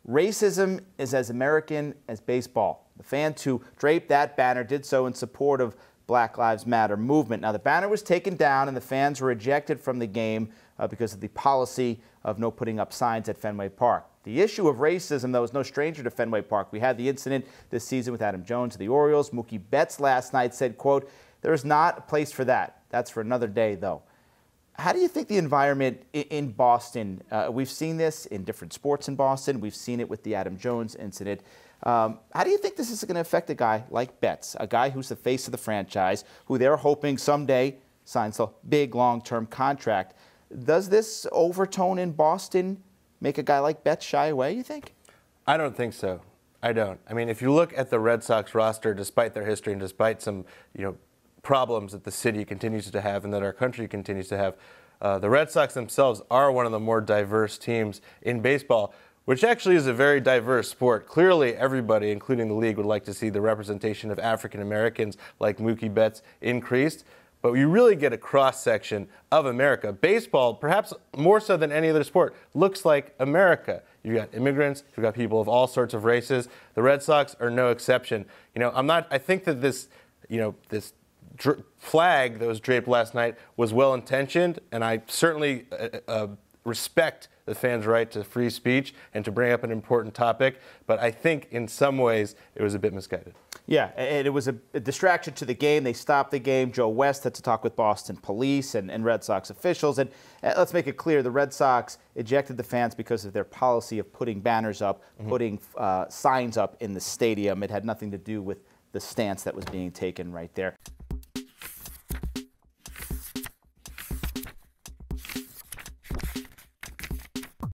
Racism is as American as baseball. The fans who draped that banner did so in support of Black Lives Matter movement. Now, the banner was taken down and the fans were ejected from the game because of the policy of no putting up signs at Fenway Park. The issue of racism, though, is no stranger to Fenway Park. We had the incident this season with Adam Jones of the Orioles. Mookie Betts last night said, quote, "There is not a place for that. That's for another day, though." How do you think the environment in Boston, we've seen this in different sports in Boston, we've seen it with the Adam Jones incident. How do you think this is going to affect a guy like Betts, a guy who's the face of the franchise, who they're hoping someday signs a big long-term contract? Does this overtone in Boston make a guy like Betts shy away, you think? I don't think so. I don't. I mean, if you look at the Red Sox roster, despite their history and despite some, problems that the city continues to have and that our country continues to have, the Red Sox themselves are one of the more diverse teams in baseball, which actually is a very diverse sport. Clearly, everybody, including the league, would like to see the representation of African Americans like Mookie Betts increased. But you really get a cross-section of America. Baseball, perhaps more so than any other sport, looks like America. You've got immigrants, you've got people of all sorts of races. The Red Sox are no exception. I think that this flag that was draped last night was well-intentioned, and I certainly respect the fans' right to free speech and to bring up an important topic, but I think in some ways it was a bit misguided. Yeah, and it was a distraction to the game. They stopped the game. Joe West had to talk with Boston police and Red Sox officials. And let's make it clear, the Red Sox ejected the fans because of their policy of putting banners up, putting signs up in the stadium. It had nothing to do with the stance that was being taken right there.